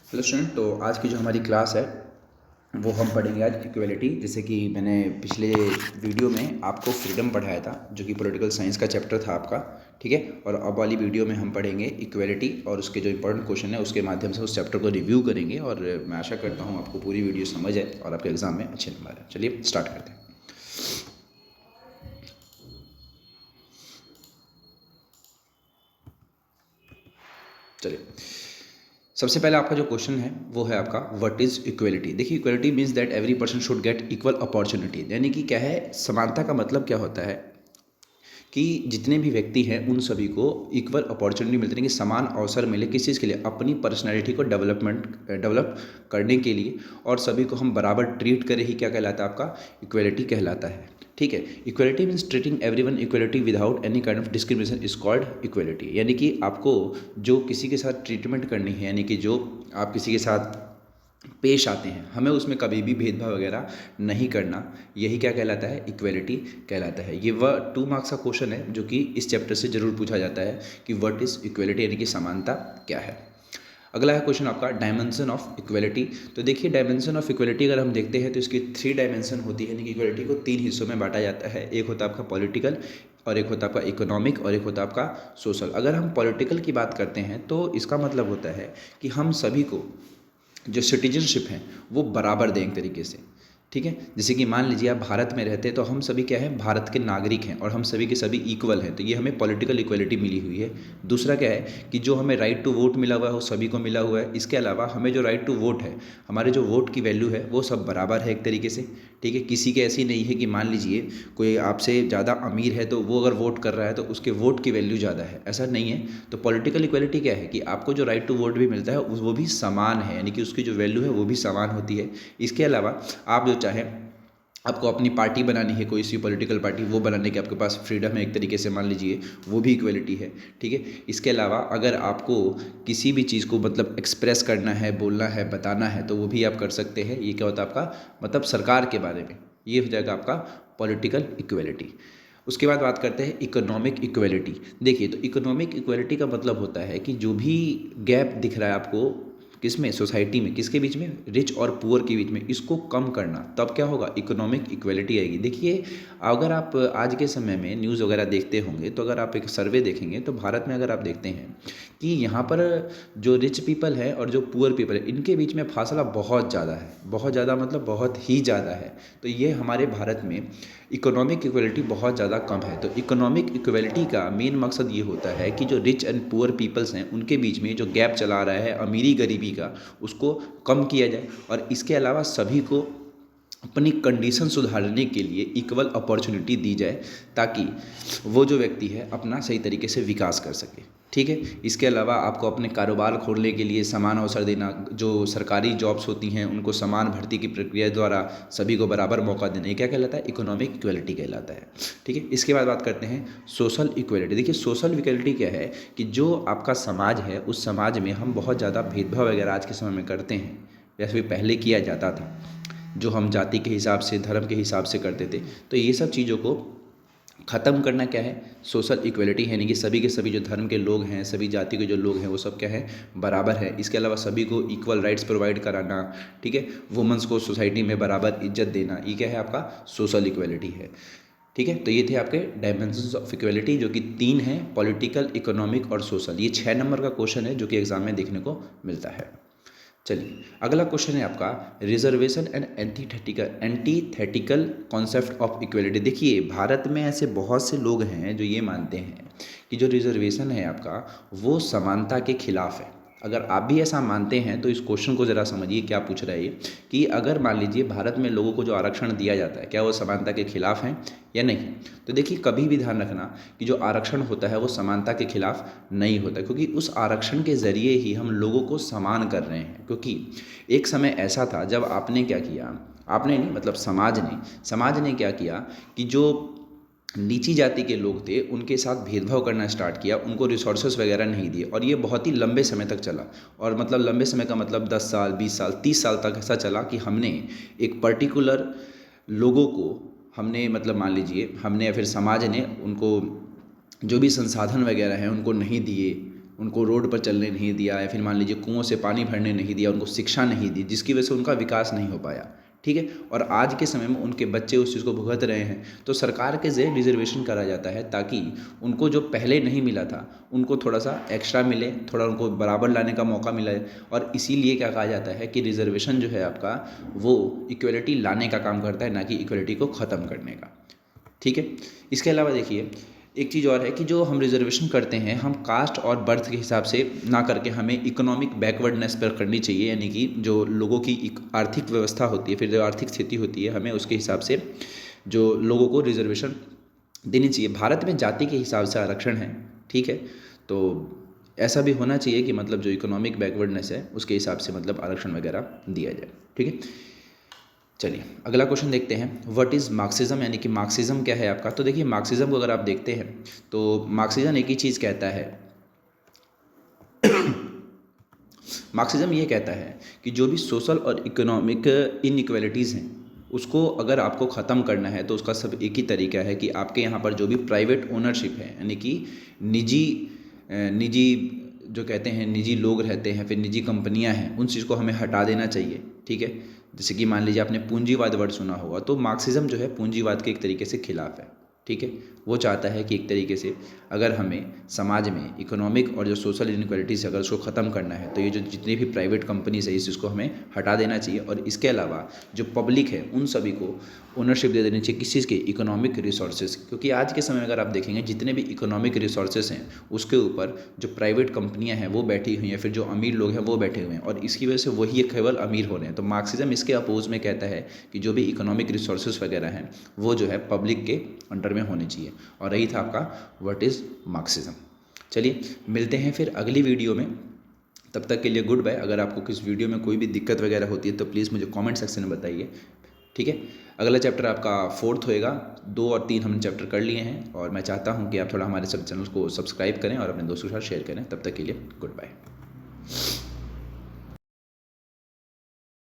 Hello student, तो आज की जो हमारी क्लास है वो हम पढ़ेंगे आज इक्वलिटी। जैसे कि मैंने पिछले वीडियो में आपको फ्रीडम पढ़ाया था, जो कि पॉलिटिकल साइंस का चैप्टर था आपका, ठीक है। और अब वाली वीडियो में हम पढ़ेंगे इक्वलिटी और उसके जो इंपॉर्टेंट क्वेश्चन है उसके माध्यम से उस चैप्टर को रिव्यू करेंगे। और मैं आशा करता हूँ आपको पूरी वीडियो समझ आए और आपके एग्ज़ाम में अच्छे नंबर आए। चलिए स्टार्ट करते हैं। चलिए, सबसे पहले आपका जो क्वेश्चन है वो है आपका व्हाट इज़ इक्वलिटी। देखिए, equality means that every person should get equal opportunity. यानी कि क्या है, समानता का मतलब क्या होता है कि जितने भी व्यक्ति हैं उन सभी को इक्वल अपॉर्चुनिटी मिलती है, कि समान अवसर मिले किस चीज़ के लिए, अपनी पर्सनैलिटी को डेवलप करने के लिए, और सभी को हम बराबर ट्रीट करें ही क्या कहलाता है, आपका इक्वलिटी कहलाता है। ठीक है, equality means treating everyone equality without any kind of discrimination is called equality. यानी कि आपको जो किसी के साथ ट्रीटमेंट करनी है, यानी कि जो आप किसी के साथ पेश आते हैं, हमें उसमें कभी भी भेदभाव वगैरह नहीं करना, यही क्या कहलाता है, इक्वलिटी कहलाता है। ये 2 मार्क्स का क्वेश्चन है जो कि इस चैप्टर से जरूर पूछा जाता है कि व्हाट इज़ इक्वलिटी, यानी कि समानता क्या है। अगला है क्वेश्चन आपका डायमेंशन ऑफ इक्वलिटी। तो देखिए, डायमेंशन ऑफ इक्वलिटी अगर हम देखते हैं तो इसकी 3 डायमेंशन होती है, यानी कि इक्वलिटी को 3 हिस्सों में बांटा जाता है। एक होता है आपका पॉलिटिकल, और एक होता है आपका इकोनॉमिक, और एक होता है आपका सोशल। अगर हम पॉलिटिकल की बात करते हैं तो इसका मतलब होता है कि हम सभी को जो सिटीजनशिप है वो बराबर दें एक तरीके से। ठीक है, जैसे कि मान लीजिए आप भारत में रहते हैं तो हम सभी क्या है, भारत के नागरिक हैं और हम सभी के सभी इक्वल हैं, तो ये हमें पॉलिटिकल इक्वलिटी मिली हुई है। दूसरा क्या है कि जो हमें राइट टू वोट मिला हुआ है वो सभी को मिला हुआ है। इसके अलावा हमें जो राइट टू वोट है, हमारे जो वोट की वैल्यू है वो सब बराबर है एक तरीके से। ठीक है, किसी के ऐसी नहीं है कि मान लीजिए कोई आपसे ज़्यादा अमीर है तो वो अगर वोट कर रहा है तो उसके वोट की वैल्यू ज़्यादा है, ऐसा नहीं है। तो पॉलिटिकल इक्वलिटी क्या है कि आपको जो राइट टू वोट भी मिलता है वो भी समान है, यानी कि उसकी जो वैल्यू है वो भी समान होती है। इसके अलावा आप जो चाहें, आपको अपनी पार्टी बनानी है, कोई सी पॉलिटिकल पार्टी, वो बनाने की आपके पास फ्रीडम है एक तरीके से, मान लीजिए, वो भी इक्वलिटी है। ठीक है, इसके अलावा अगर आपको किसी भी चीज़ को मतलब एक्सप्रेस करना है, बोलना है, बताना है, तो वो भी आप कर सकते हैं। ये क्या होता है आपका, मतलब सरकार के बारे में, ये हो जाएगा आपका पॉलिटिकल इक्वलिटी। उसके बाद बात करते हैं इकोनॉमिक इक्वलिटी। देखिए, तो इकोनॉमिक इक्वलिटी का मतलब होता है कि जो भी गैप दिख रहा है आपको, किसमें, सोसाइटी में, किसके बीच में, रिच और पुअर के बीच में, इसको कम करना, तब क्या होगा, इकोनॉमिक इक्वलिटी आएगी। देखिए, अगर आप आज के समय में न्यूज़ वगैरह देखते होंगे तो अगर आप एक सर्वे देखेंगे तो भारत में अगर आप देखते हैं कि यहाँ पर जो रिच पीपल है और जो पुअर पीपल है, इनके बीच में फासला बहुत ज़्यादा है, बहुत ज़्यादा मतलब बहुत ही ज़्यादा है। तो ये हमारे भारत में इकोनॉमिक इक्वलिटी बहुत ज़्यादा कम है। तो इकोनॉमिक इक्वलिटी का मेन मकसद ये होता है कि जो रिच एंड पुअर पीपल्स हैं उनके बीच में जो गैप चला रहा है अमीरी गरीबी का, उसको कम किया जाए, और इसके अलावा सभी को अपनी कंडीशन सुधारने के लिए इक्वल अपॉर्चुनिटी दी जाए, ताकि वो जो व्यक्ति है अपना सही तरीके से विकास कर सके। ठीक है, इसके अलावा आपको अपने कारोबार खोलने के लिए समान अवसर देना, जो सरकारी जॉब्स होती हैं उनको समान भर्ती की प्रक्रिया द्वारा सभी को बराबर मौका देना, ये क्या कहलाता है, इकोनॉमिक इक्वलिटी कहलाता है। ठीक है, इसके बाद बात करते हैं सोशल इक्वलिटी। देखिए, सोशल इक्वलिटी क्या है कि जो आपका समाज है उस समाज में हम बहुत ज़्यादा भेदभाव वगैरह आज के समय में करते हैं, जैसे भी पहले किया जाता था, जो हम जाति के हिसाब से, धर्म के हिसाब से करते थे। तो ये सब चीज़ों को ख़त्म करना क्या है, सोशल इक्वलिटी है, यानी कि सभी के सभी जो धर्म के लोग हैं, सभी जाति के जो लोग हैं वो सब क्या है, बराबर है। इसके अलावा सभी को इक्वल राइट्स प्रोवाइड कराना, ठीक है, वुमेंस को सोसाइटी में बराबर इज्जत देना, ये क्या है, आपका सोशल इक्वलिटी है। ठीक है, तो ये थे आपके डायमेंशंस ऑफ इक्वलिटी, जो कि 3 हैं, पॉलिटिकल, इकोनॉमिक और सोशल। ये 6 नंबर का क्वेश्चन है जो कि एग्जाम में देखने को मिलता है। चलिए, अगला क्वेश्चन है आपका reservation and antithetical concept of equality. देखिए, भारत में ऐसे बहुत से लोग हैं जो ये मानते हैं कि जो रिजर्वेशन है आपका वो समानता के खिलाफ है। अगर आप भी ऐसा मानते हैं तो इस क्वेश्चन को ज़रा समझिए क्या पूछ रहा है ये, कि अगर मान लीजिए भारत में लोगों को जो आरक्षण दिया जाता है, क्या वो समानता के खिलाफ हैं या नहीं। तो देखिए, कभी भी ध्यान रखना कि जो आरक्षण होता है वो समानता के खिलाफ नहीं होता, क्योंकि उस आरक्षण के ज़रिए ही हम लोगों को समान कर रहे हैं। क्योंकि एक समय ऐसा था जब आपने क्या किया, आपने नहीं मतलब समाज ने क्या किया कि जो नीची जाति के लोग थे उनके साथ भेदभाव करना स्टार्ट किया, उनको रिसोर्सेज वगैरह नहीं दिए, और ये बहुत ही लंबे समय तक चला। और मतलब लंबे समय का मतलब 10 साल, 20 साल, 30 साल तक ऐसा चला कि हमने एक पर्टिकुलर लोगों को, हमने मतलब मान लीजिए हमने या फिर समाज ने उनको जो भी संसाधन वगैरह हैं उनको नहीं दिए, उनको रोड पर चलने नहीं दिया, या फिर मान लीजिए कुओं से पानी भरने नहीं दिया, उनको शिक्षा नहीं दी, जिसकी वजह से उनका विकास नहीं हो पाया। ठीक है, और आज के समय में उनके बच्चे उस चीज़ को भुगत रहे हैं। तो सरकार के ज़रिए रिजर्वेशन करा जाता है ताकि उनको जो पहले नहीं मिला था उनको थोड़ा सा एक्स्ट्रा मिले, थोड़ा उनको बराबर लाने का मौका मिला है। और इसीलिए क्या कहा जाता है कि रिजर्वेशन जो है आपका वो इक्वलिटी लाने का काम करता है, ना कि इक्वलिटी को ख़त्म करने का। ठीक है, इसके अलावा देखिए एक चीज़ और है कि जो हम रिजर्वेशन करते हैं हम कास्ट और बर्थ के हिसाब से ना करके हमें इकोनॉमिक बैकवर्डनेस पर करनी चाहिए, यानी कि जो लोगों की आर्थिक व्यवस्था होती है, फिर जो आर्थिक स्थिति होती है, हमें उसके हिसाब से जो लोगों को रिजर्वेशन देनी चाहिए। भारत में जाति के हिसाब से आरक्षण है। ठीक है, तो ऐसा भी होना चाहिए कि मतलब जो इकोनॉमिक बैकवर्डनेस है उसके हिसाब से मतलब आरक्षण वगैरह दिया जाए। ठीक है, चलिए अगला क्वेश्चन देखते हैं। व्हाट इज़ मार्क्सिज्म, यानी कि मार्क्सिज्म क्या है आपका। तो देखिए मार्क्सिज्म को अगर आप देखते हैं तो मार्क्सिज्म एक ही चीज़ कहता है मार्क्सिज्म ये कहता है कि जो भी सोशल और इकोनॉमिक इनइक्वालिटीज़ हैं उसको अगर आपको ख़त्म करना है तो उसका सब एक ही तरीका है कि आपके यहाँ पर जो भी प्राइवेट ओनरशिप है, यानी कि निजी निजी जो कहते हैं निजी लोग रहते हैं, फिर निजी कंपनियां हैं, उन चीज़ को हमें हटा देना चाहिए। ठीक है, जैसे कि मान लीजिए आपने पूंजीवाद वर्ड सुना होगा, तो मार्क्सिज्म जो है पूंजीवाद के एक तरीके से खिलाफ है। ठीक है, वो चाहता है कि एक तरीके से अगर हमें समाज में इकोनॉमिक और जो सोशल इनइक्वालिटीज़ अगर उसको ख़त्म करना है तो ये जो जितनी भी प्राइवेट कंपनीज है इस चीज़ को हमें हटा देना चाहिए। और इसके अलावा जो पब्लिक है उन सभी को ओनरशिप दे देनी चाहिए किस चीज़ के, इकोनॉमिक रिसोर्सेज। क्योंकि आज के समय में अगर आप देखेंगे जितने भी इकोनॉमिक रिसोर्सेज हैं उसके ऊपर जो प्राइवेट कंपनियां हैं वो बैठी हुई हैं, फिर जो अमीर लोग हैं वो बैठे हुए हैं, और इसकी वजह से वही केवल अमीर हो रहे हैं। तो मार्क्सिज्म इसके अपोज में कहता है कि जो भी इकोनॉमिक रिसोर्सेज वगैरह हैं वो जो है पब्लिक के अंडर में होने चाहिए। और रही था आपका व्हाट इज़ मार्क्सिज्म। चलिए मिलते हैं फिर अगली वीडियो में, तब तक के लिए गुड बाय। अगर आपको किस वीडियो में कोई भी दिक्कत वगैरह होती है तो प्लीज़ मुझे कमेंट सेक्शन में बताइए। ठीक है, अगला चैप्टर आपका 4th होएगा। 2 और 3 हमने चैप्टर कर लिए हैं, और मैं चाहता हूं कि आप थोड़ा हमारे सब चैनल को सब्सक्राइब करें और अपने दोस्तों के साथ शेयर करें। तब तक के लिए गुड बाय।